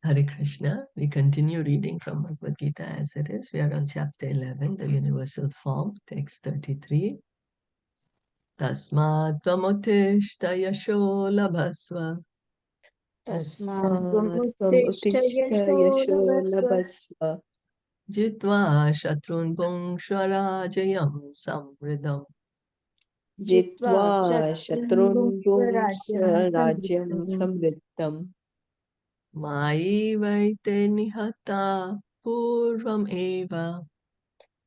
Hare Krishna. We continue reading from Bhagavad Gita as it is. We are on chapter 11, the universal form, text 33. Tasmad tvamutishta yasho labhasva तस्मात् यशो लभस्व jitva shatrun bhungshvarajayam samridam जित्वा शत्रून् भुङ्क्ष्व राज्यं समृद्धम् Mai vaite nihata purvam eva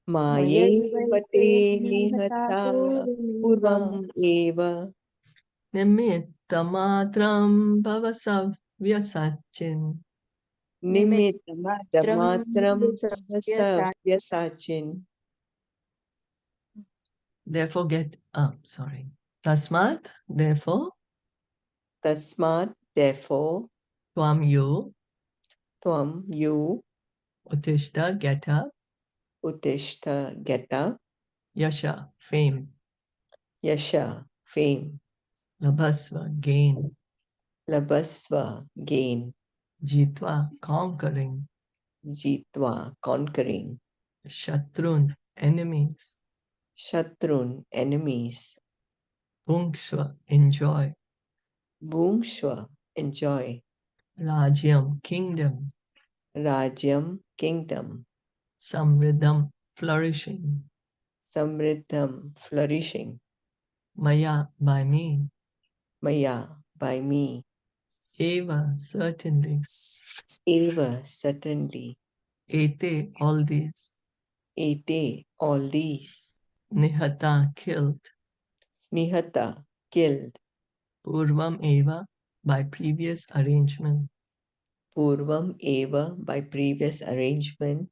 मायैव ते निहता पूर्वम् एव nimittamatram bhavasavya निमित्तमात्रं व्यसाचिन् Therefore Tasmat, therefore, तस्मात् therefore Tvam you, you Uttishta, get up, uttishta get up Yasha, fame, yasha fame Labhasva, gain, labhasva gain Jitva, conquering, jitva conquering Shatrun, enemies, shatrun enemies Bhungshva, enjoy, bhungshva enjoy Rajyam, kingdom, rajyam kingdom Samridam, flourishing, samriddham flourishing Maya, by me, maya by me Eva, certainly, eva certainly Ete, all these, ete all these Nihata, killed, nihata killed Purvam Eva, by previous arrangement, purvam eva by previous arrangement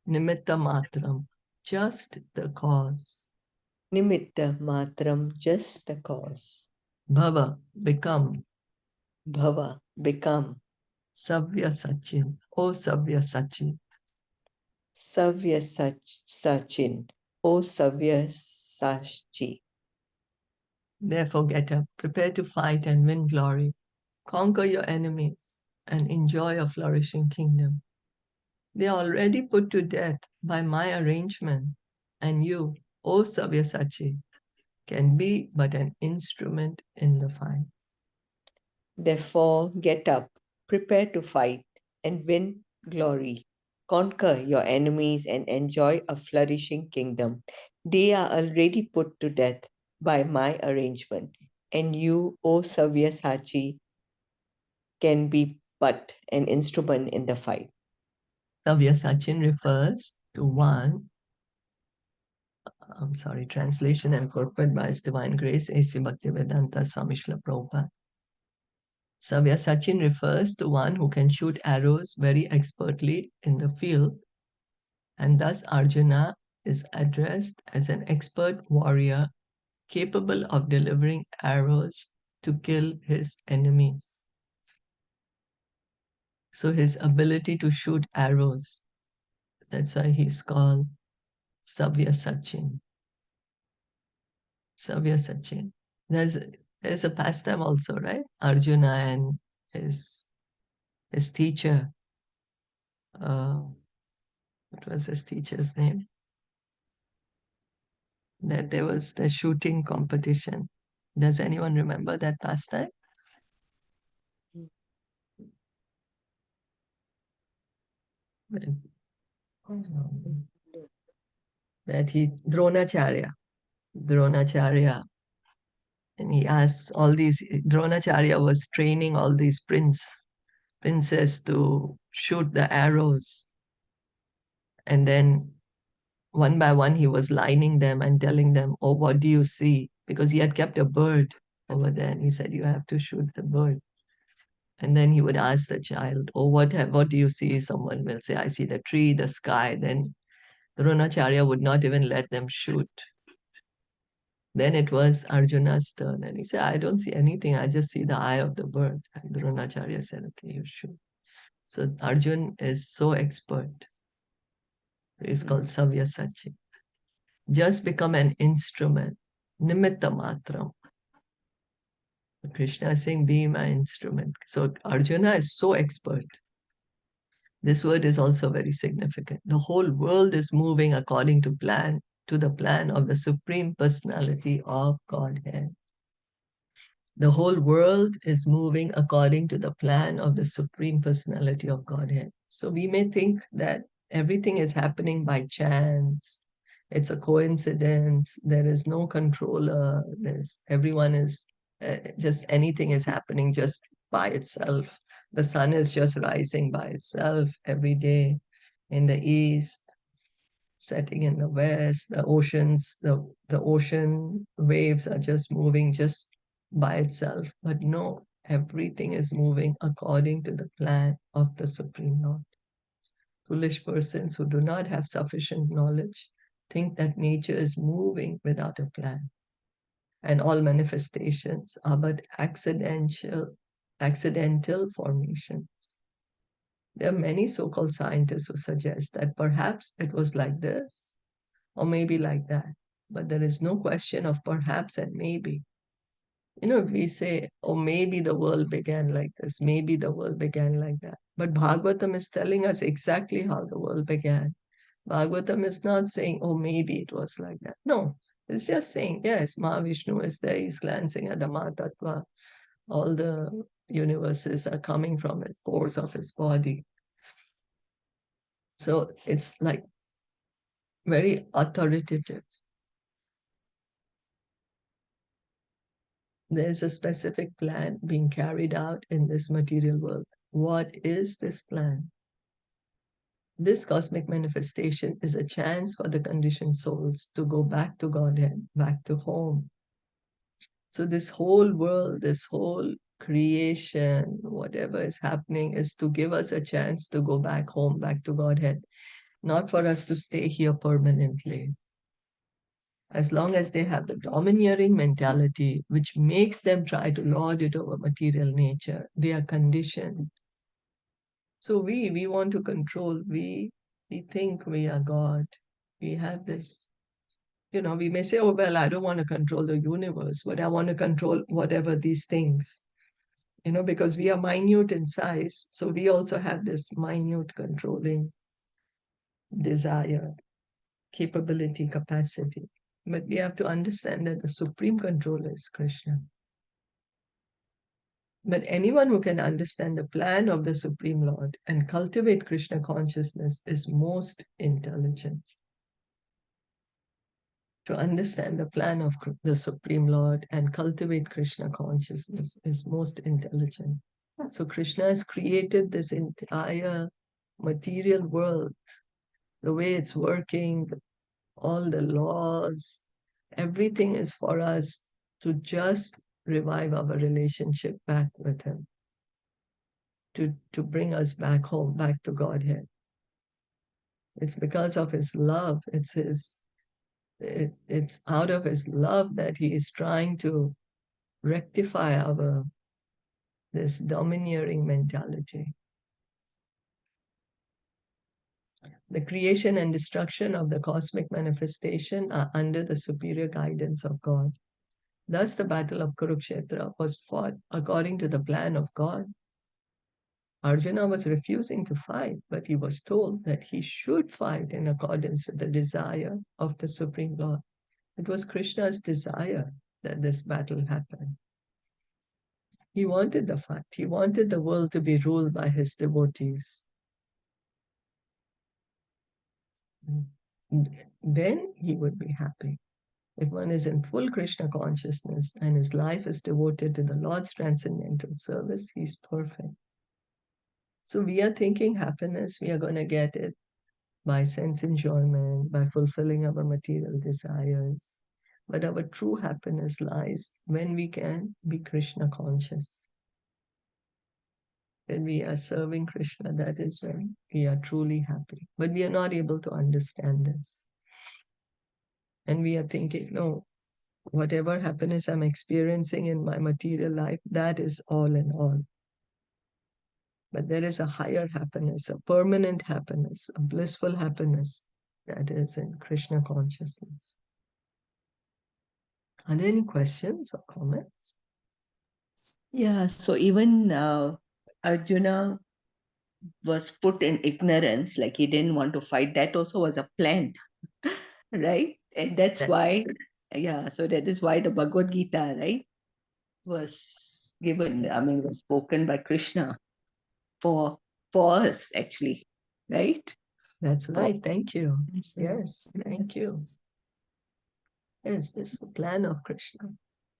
Nimitta Matram, just the cause, nimitta matram just the cause Bhava, become, bhava become Savya Sachin, O Savya Sachin. savya sachin o savya sachi Therefore get up, prepare to fight and win glory, conquer your enemies, and enjoy a flourishing kingdom. They are already put to death by my arrangement, and you, O Savya Sachi, can be but an instrument in the fight. Therefore, get up, prepare to fight and win glory. Conquer your enemies and enjoy a flourishing kingdom. They are already put to death by my arrangement, and you, O Savyasachi, can be but an instrument in the fight. Savya Sachin refers to one, translation and purport by His Divine Grace, A.C. Bhaktivedanta Swami Srila Prabhupada. Savya Sachin refers to one who can shoot arrows very expertly in the field, and thus Arjuna is addressed as an expert warrior capable of delivering arrows to kill his enemies. So his ability to shoot arrows, that's why he's called Savya Sachin. Savya Sachin. There's a pastime also, right? Arjuna and his teacher. What was his teacher's name? That there was the shooting competition. Does anyone remember that pastime? That he Dronacharya, and he asks all these. Dronacharya was training all these princess to shoot the arrows, and then one by one he was lining them and telling them, "Oh, what do you see?" Because he had kept a bird over there, and he said, "You have to shoot the bird." And then he would ask the child, "Oh, what do you see?" Someone will say, "I see the tree, the sky." Then Dronacharya would not even let them shoot. Then it was Arjuna's turn, and he said, "I don't see anything. I just see the eye of the bird." And Dronacharya said, "Okay, you shoot." So Arjun is so expert. He's called Savyasachi. Just become an instrument. Nimitta matram. Krishna is saying, "Be my instrument." So Arjuna is so expert. This word is also very significant. The whole world is moving according to the plan of the Supreme Personality of Godhead. The whole world is moving according to the plan of the Supreme Personality of Godhead. So we may think that everything is happening by chance. It's a coincidence. There is no controller. Everyone is just anything is happening just by itself. The sun is just rising by itself every day in the east, setting in the west. The ocean waves are just moving just by itself. But no, everything is moving according to the plan of the Supreme Lord. Foolish persons who do not have sufficient knowledge think that nature is moving without a plan, and all manifestations are but accidental formations. There are many so-called scientists who suggest that perhaps it was like this, or maybe like that. But there is no question of perhaps and maybe. If we say, oh, maybe the world began like this, maybe the world began like that. But Bhagavatam is telling us exactly how the world began. Bhagavatam is not saying, oh, maybe it was like that. No, it's just saying, yes, Mahavishnu is there, he's glancing at the Mahatattva. All the universes are coming from the pores of his body. So it's like very authoritative. There's a specific plan being carried out in this material world. What is this plan? This cosmic manifestation is a chance for the conditioned souls to go back to Godhead, back to home. So this whole world, this whole creation, whatever is happening is to give us a chance to go back home, back to Godhead, not for us to stay here permanently. As long as they have the domineering mentality, which makes them try to lord it over material nature, they are conditioned. So we want to control. We think we are God. We have this, we may say, oh, well, I don't want to control the universe, but I want to control whatever these things, because we are minute in size. So we also have this minute controlling desire, capability, capacity. But we have to understand that the supreme controller is Krishna. But anyone who can understand the plan of the Supreme Lord and cultivate Krishna consciousness is most intelligent. To understand the plan of the Supreme Lord and cultivate Krishna consciousness is most intelligent. So Krishna has created this entire material world, the way it's working, all the laws, everything is for us to just revive our relationship back with Him, to bring us back home, back to Godhead. It's because of His love. It's out of His love that He is trying to rectify this domineering mentality. The creation and destruction of the cosmic manifestation are under the superior guidance of God. Thus, the battle of Kurukshetra was fought according to the plan of God. Arjuna was refusing to fight, but he was told that he should fight in accordance with the desire of the Supreme Lord. It was Krishna's desire that this battle happened. He wanted the fight. He wanted the world to be ruled by his devotees. Then he would be happy. If one is in full Krishna consciousness and his life is devoted to the Lord's transcendental service, he's perfect. So we are thinking happiness, we are going to get it by sense enjoyment, by fulfilling our material desires. But our true happiness lies when we can be Krishna conscious. When we are serving Krishna, that is when we are truly happy. But we are not able to understand this. And we are thinking, no, whatever happiness I'm experiencing in my material life, that is all in all. But there is a higher happiness, a permanent happiness, a blissful happiness that is in Krishna consciousness. Are there any questions or comments? Yeah, so even Arjuna was put in ignorance, like he didn't want to fight, that also was a plan, right? And that's That, why, yeah, so that is why the Bhagavad Gita, right, was given, I mean, was spoken by Krishna for us, actually, right? that's For right. Thank you. Yes, thank you. Yes, this is the plan of Krishna.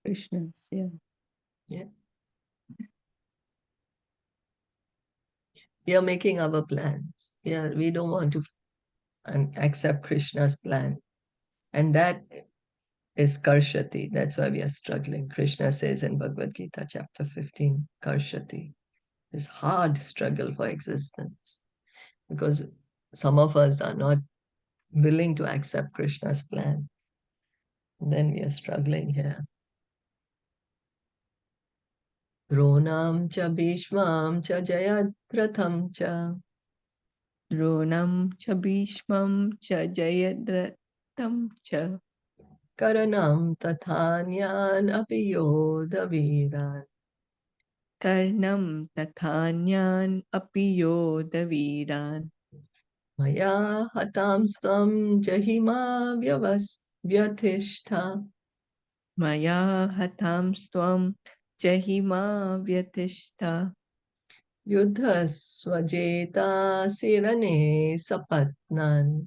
Krishna's, yeah. Yeah. We are making our plans. Yeah, we don't want to accept Krishna's plan. And that is Karshati. That's why we are struggling. Krishna says in Bhagavad Gita, chapter 15, Karshati, this hard struggle for existence. Because some of us are not willing to accept Krishna's plan. And then we are struggling here. Dronam cha Bhishmam cha Jayadratham cha Dronam cha Bhishmam cha Jayadratam cha Karanam Tathanyaan api Yodaviran. Karnam Tathanyan api Yodaviran. Maya hatam svam jahima vyathishta. Maya hatam svam jahima vyatishta. Yuddha swajeta sirane sapatnan.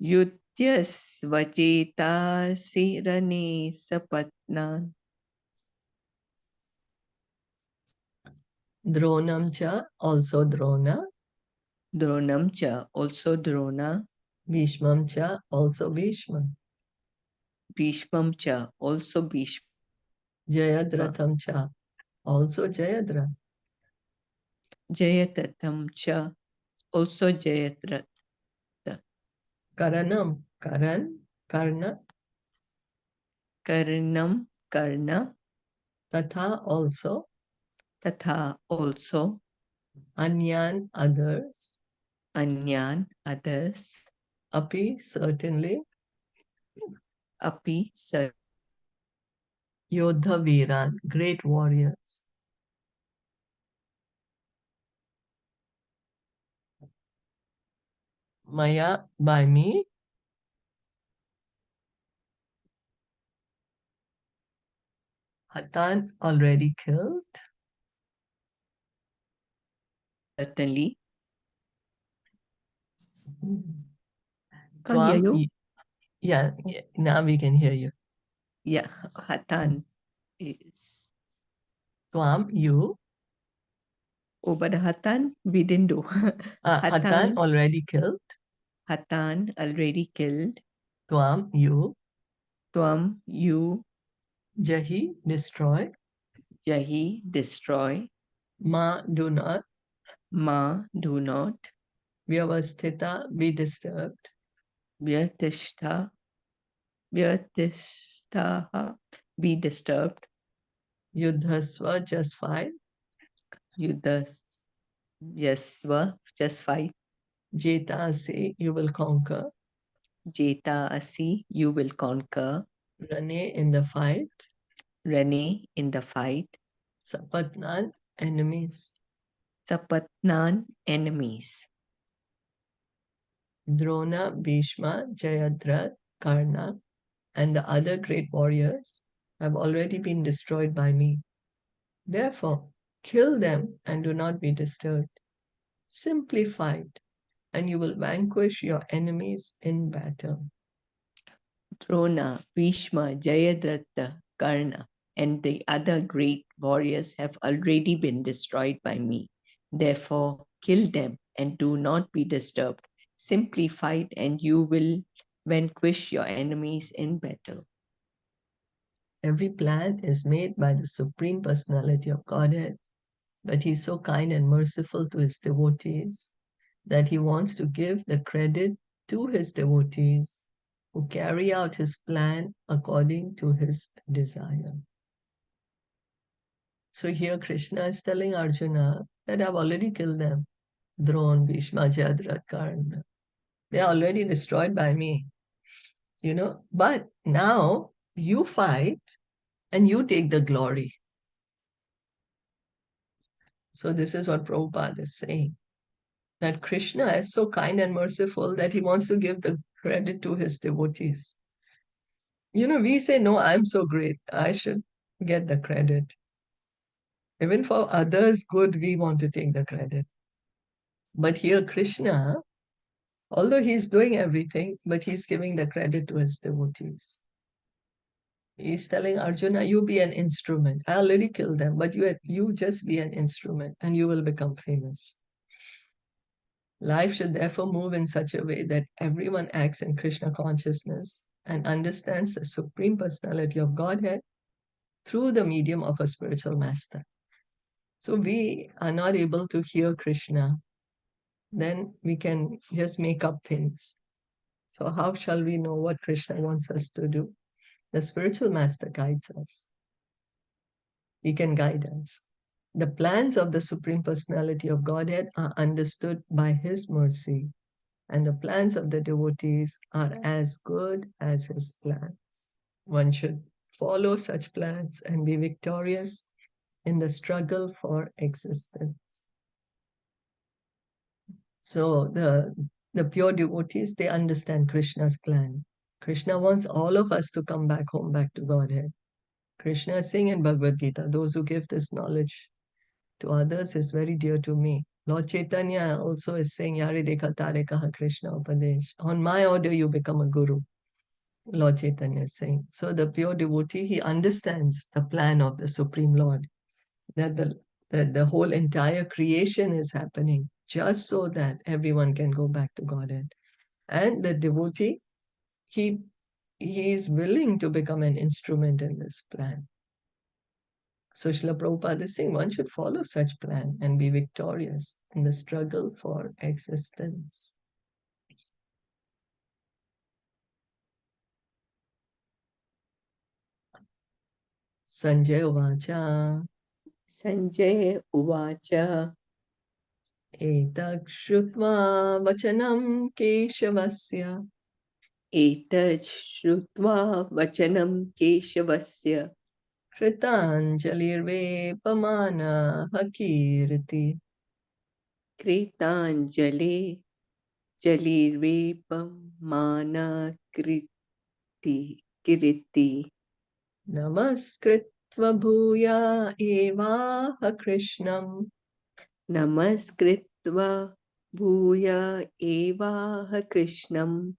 Yutyas vajeta sirane sapatnan. Dronam cha, also Drona. Dronam cha, also Drona. Bhishmam cha, also Bhishma. Bhishmam cha, also Bhishma. Jayadratham cha, also Jayadra. Jayatatam cha, also Jayadratha. Karanam, Karan, Karna. Karnam, Karna. Tatha, also. Tatha, also. Anyan, others. Anyan, others. Api, certainly. Api, sir. Yodha Viran, great warriors. Maya, by me. Hatan, already killed. Certainly. Can't hear Twam, you. yeah, now we can hear you. Yeah, Hatan is. Twam, you. Oh, but Hatan, we didn't do. Hatan, Hatan, already killed. Hatan, already killed. Twam, you. Twam, you. Jahi, destroy. Yahi, destroy. Ma, do not. Ma, do not. Vyavasthita, be disturbed. Vyatishta, Vyatishtaha, be disturbed. Yuddhasva, just fight. Yuddhas, Yasva, just fight. Jeta, say, you will conquer. Jeta asi, you will conquer. Rane, in the fight. Rene, in the fight. Sapatnan, enemies. Sapatnan, enemies. Drona, Bhishma, Jayadratha, Karna, and the other great warriors have already been destroyed by me. Therefore, kill them and do not be disturbed. Simply fight, and you will vanquish your enemies in battle. Drona, Bhishma, Jayadratha, Karna, and the other great warriors have already been destroyed by me. Therefore, kill them and do not be disturbed. Simply fight, and you will vanquish your enemies in battle. Every plan is made by the Supreme Personality of Godhead, but He's so kind and merciful to His devotees that He wants to give the credit to His devotees who carry out His plan according to His desire. So here Krishna is telling Arjuna that I've already killed them. Drona, Bhishma, Jayadratha, Karna. They're already destroyed by me. But now you fight and you take the glory. So this is what Prabhupada is saying. that Krishna is so kind and merciful that he wants to give the credit to his devotees. We say, no, I'm so great. I should get the credit. Even for others' good, we want to take the credit. But here, Krishna, although he's doing everything, but he's giving the credit to his devotees. He's telling Arjuna, you be an instrument. I already killed them, but you just be an instrument and you will become famous. Life should therefore move in such a way that everyone acts in Krishna consciousness and understands the Supreme Personality of Godhead through the medium of a spiritual master. So we are not able to hear Krishna, then we can just make up things. So how shall we know what Krishna wants us to do? The spiritual master guides us. He can guide us. The plans of the Supreme Personality of Godhead are understood by His mercy, and the plans of the devotees are as good as His plans. One should follow such plans and be victorious in the struggle for existence. So the pure devotees, they understand Krishna's plan. Krishna wants all of us to come back home, back to Godhead. Krishna is saying in Bhagavad Gita, those who give this knowledge to others is very dear to me. Lord Chaitanya also is saying, Yare dekha tare kaha Krishna upadesh. On my order, you become a guru. Lord Chaitanya is saying. So the pure devotee, he understands the plan of the Supreme Lord, that the whole entire creation is happening just so that everyone can go back to Godhead. And the devotee, he is willing to become an instrument in this plan. So Srila Prabhupada is saying one should follow such plan and be victorious in the struggle for existence. Sanjay Uvacha Sanjay Uvacha Etak Shrutva Vachanam Keshavasya Etaj Shrutva Vachanam Keshavasya Kritanjalirvepamana Hakirti Kritanjali Jalirvepamana Kiriti Namaskritva Bhuya Evaha Krishnam Namaskritva Bhuya Evaha Krishnam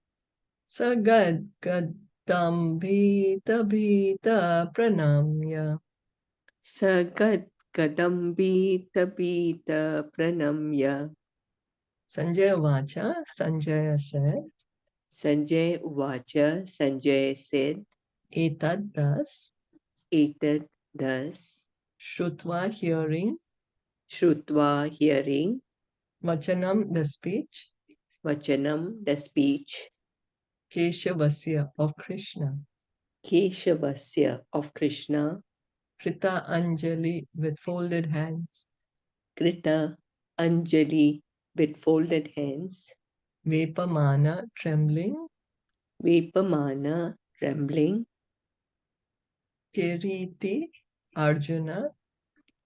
Sagad Gadam Bhita Bhita Pranamya Sagat Kadambita Bita Pranamya Sanjay Vacha, Sanjaya said, Sanjay Uvacha Sanjay said, Etad thus, Etad thus, Shrutva hearing, Shrutva hearing, Vachanam the speech, Vachanam the speech, Keshavasya of Krishna, Keshavasya of Krishna, Krita Anjali with folded hands, Krita Anjali with folded hands, Vepamana trembling, Vepamana trembling, Kiriti Arjuna,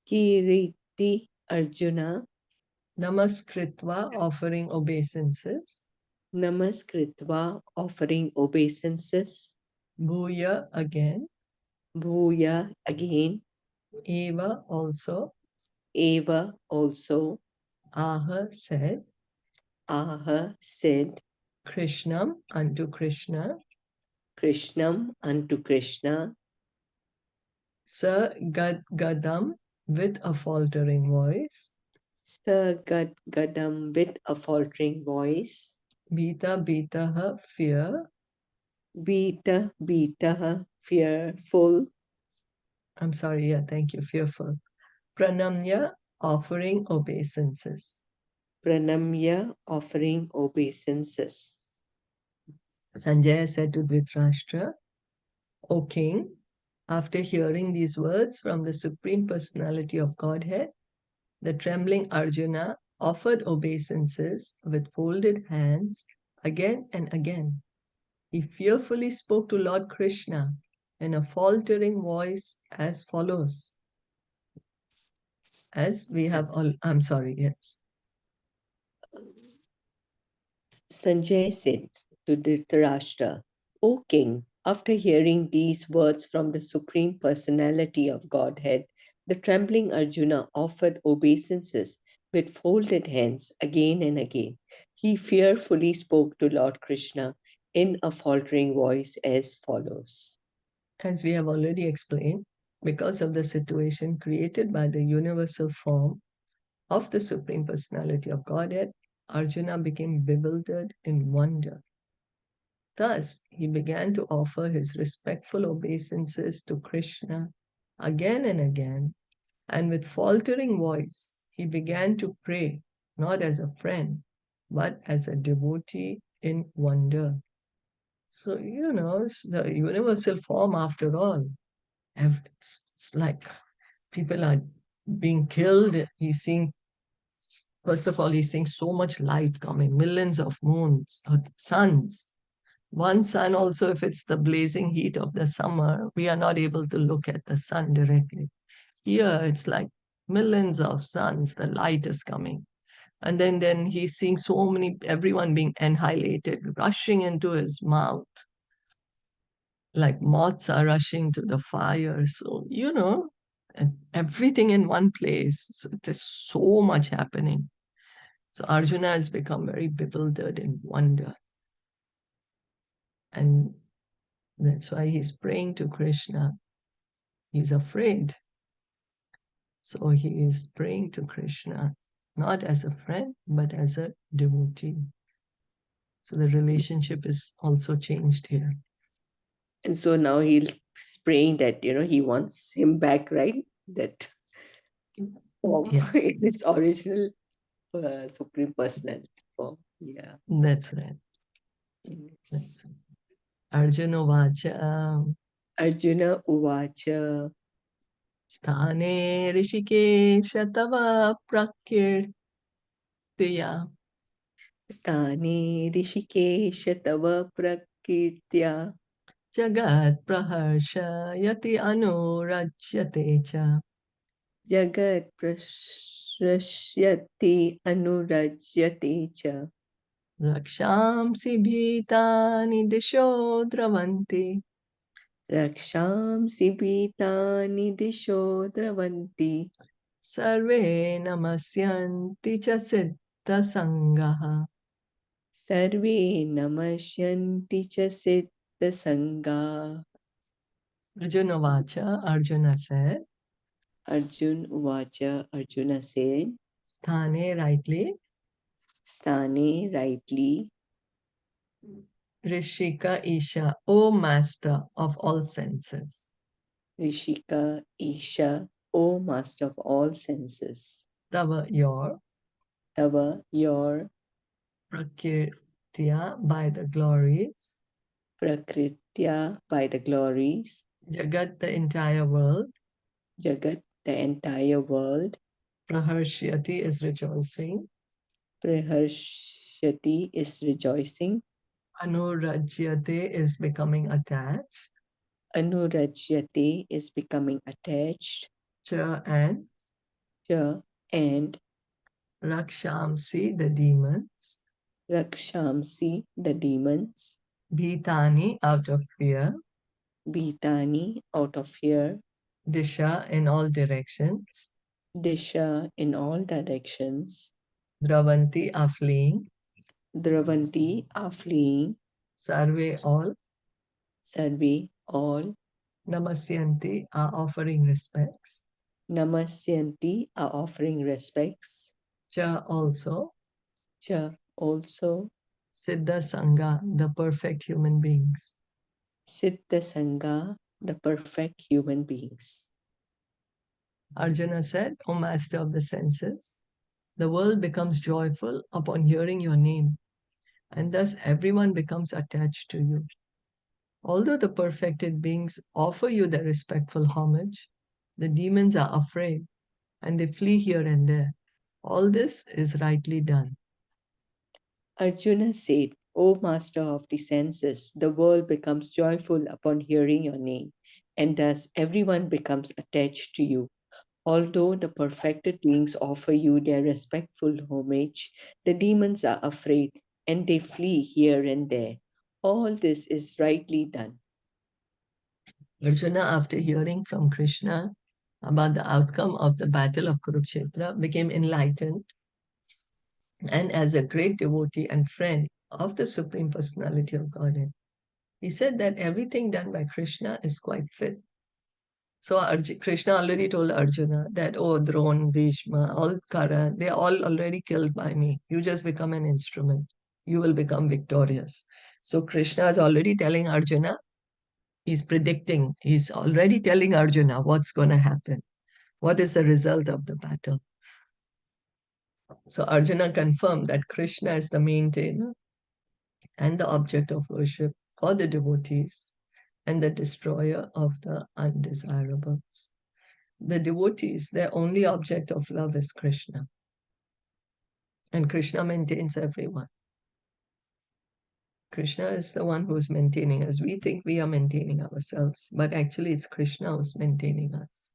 Kiriti Arjuna, Namaskritva offering obeisances, Namaskritva offering obeisances, Bhuya again, Bhuya again, Eva also, Eva also, Aha said, Aha said, Krishnam unto Krishna, Krishnam unto Krishna, Sa Gad Gadam with a faltering voice, Sagad Gadam with a faltering voice, Bita Bitaha fear, Bita Bita fearful, I'm sorry, yeah, thank you, fearful, Pranamya offering obeisances. Pranamya offering obeisances. Sanjaya said to Dhritarashtra, O king, after hearing these words from the Supreme Personality of Godhead, the trembling Arjuna offered obeisances with folded hands again and again. He fearfully spoke to Lord Krishna in a faltering voice as follows. As we have all, I'm sorry, yes. Sanjay said to Dhritarashtra, O king, after hearing these words from the Supreme Personality of Godhead, the trembling Arjuna offered obeisances with folded hands again and again. He fearfully spoke to Lord Krishna in a faltering voice as follows. As we have already explained, because of the situation created by the universal form of the Supreme Personality of Godhead, Arjuna became bewildered in wonder. Thus, he began to offer his respectful obeisances to Krishna again and again, and with faltering voice, he began to pray, not as a friend, but as a devotee in wonder. So, it's the universal form after all. It's like people are being killed. First of all, he's seeing so much light coming, millions of moons, or suns. One sun also, if it's the blazing heat of the summer, we are not able to look at the sun directly. Here, it's like millions of suns, the light is coming. And then he's seeing so many, everyone being annihilated, rushing into his mouth, like moths are rushing to the fire. So, and everything in one place. So there's so much happening. So Arjuna has become very bewildered in wonder. And that's why he's praying to Krishna. He's afraid. So he is praying to Krishna, not as a friend, but as a devotee. So the relationship is also changed here. And so now he's praying that, he wants him back, right? That form Yeah, in its original Supreme Personality form. Yeah. that's right. Yes. That's Arjuna Vacha Arjuna Uvacha Sthane Rishikesh Tava Prakirtiya Sthane Rishikesh Tava Prakirtya Jagat Praharsha Yati Anurajyate Cha Jagat Prashyati Anurajyate Cha Rakshamsi Bhitani Disho Dravanti Rakshamsi Bhitani Disho Dravanti Sarve Namasyanti Cha Siddha Sangaha. Sarve Namasyanti Cha Siddha Sangha. Arjuna Vacha, Arjuna said, Arjuna said, Sthane rightly, Sthane rightly, Rishika Isha, O master of all senses. Rishika Isha, O master of all senses. Tava your Tava, your Prakirtya by the glories, Prakritya by the glories, Jagat the entire world, Jagat, the entire world, Praharshyati is rejoicing, Praharshati is rejoicing, Anurajyate is becoming attached, Anurajyate is becoming attached, Cha and Cha and Rakshamsi the demons, Rakshamsi, the demons, Bhitani out of fear, Bhitani, out of fear, Disha in all directions, Disha, in all directions, Dravanti are fleeing, Dravanti, are fleeing, Sarve all, Sarve, all, Namasyanti are offering respects, Namasyanti, are offering respects, Cha also, Cha, also, Siddha Sangha, the perfect human beings. Siddha Sangha, the perfect human beings. Arjuna said, O master of the senses, the world becomes joyful upon hearing your name, and thus everyone becomes attached to you. Although the perfected beings offer you their respectful homage, the demons are afraid and they flee here and there. All this is rightly done. Arjuna said, O master of the senses, the world becomes joyful upon hearing your name, and thus everyone becomes attached to you. Although the perfected beings offer you their respectful homage, the demons are afraid and they flee here and there. All this is rightly done. Arjuna, after hearing from Krishna about the outcome of the battle of Kurukshetra, became enlightened, and as a great devotee and friend of the Supreme Personality of Godhead, he said that everything done by Krishna is quite fit. So Krishna already told Arjuna that, oh, Drona, Bhishma, all Kara, they are all already killed by me. You just become an instrument. You will become victorious. So Krishna is already telling Arjuna, he's predicting, he's already telling Arjuna what's going to happen. What is the result of the battle? So Arjuna confirmed that Krishna is the maintainer and the object of worship for the devotees and the destroyer of the undesirables. The devotees, their only object of love is Krishna. And Krishna maintains everyone. Krishna is the one who's maintaining us. We think we are maintaining ourselves, but actually it's Krishna who's maintaining us.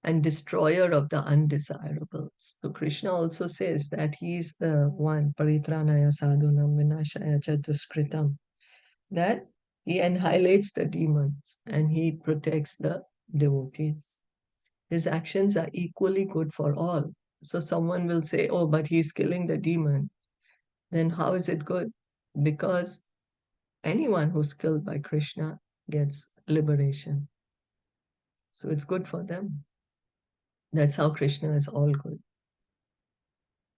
And destroyer of the undesirables. So Krishna also says that he is the one, paritranaya sadhunam vinashaya chatuskritam, that he annihilates the demons and he protects the devotees. His actions are equally good for all. So someone will say, oh, but he's killing the demon. Then how is it good? Because anyone who's killed by Krishna gets liberation. So it's good for them. That's how Krishna is all good.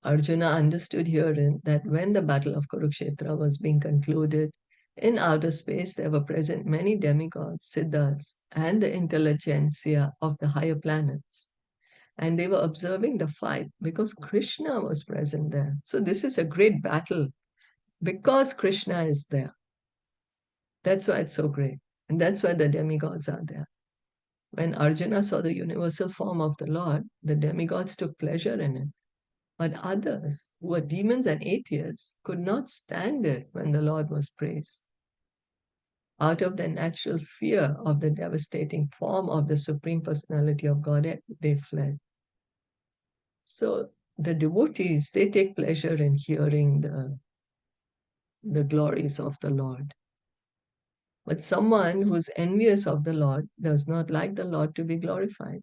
Arjuna understood herein that when the battle of Kurukshetra was being concluded, in outer space there were present many demigods, siddhas, and the intelligentsia of the higher planets. And they were observing the fight because Krishna was present there. So this is a great battle because Krishna is there. That's why it's so great. And that's why the demigods are there. When Arjuna saw the universal form of the Lord, the demigods took pleasure in it. But others, who were demons and atheists, could not stand it when the Lord was praised. Out of their natural fear of the devastating form of the Supreme Personality of Godhead, they fled. So the devotees, they take pleasure in hearing the glories of the Lord. But someone who's envious of the Lord does not like the Lord to be glorified,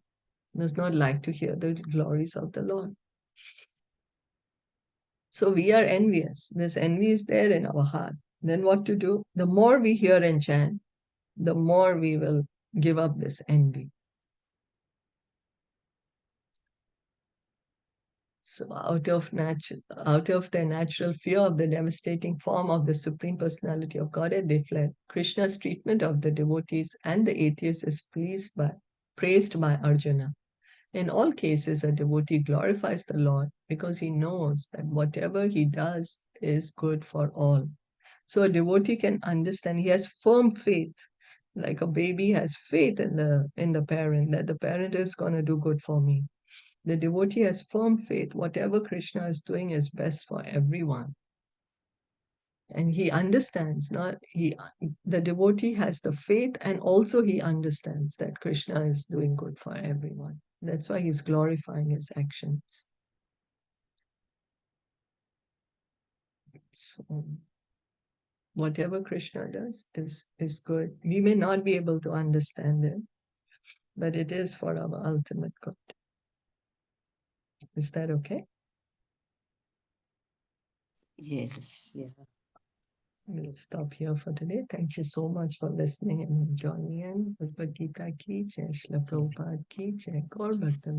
does not like to hear the glories of the Lord. So we are envious. This envy is there in our heart. Then what to do? The more we hear and chant, the more we will give up this envy. So out of their natural fear of the devastating form of the Supreme Personality of Godhead, they fled. Krishna's treatment of the devotees and the atheists is praised by Arjuna. In all cases, a devotee glorifies the Lord because he knows that whatever he does is good for all. So a devotee can understand, he has firm faith, like a baby has faith in the parent, that the parent is going to do good for me. The devotee has firm faith, whatever Krishna is doing is best for everyone. And he understands, the devotee has the faith and also he understands that Krishna is doing good for everyone. That's why he's glorifying his actions. So whatever Krishna does is good. We may not be able to understand it, but it is for our ultimate good. Is that okay? Yes, yeah. We'll stop here for today. Thank you so much for listening and joining in. Bhagavad Gita ki jai, Srila Prabhupada ki jai, Gaur Bhakta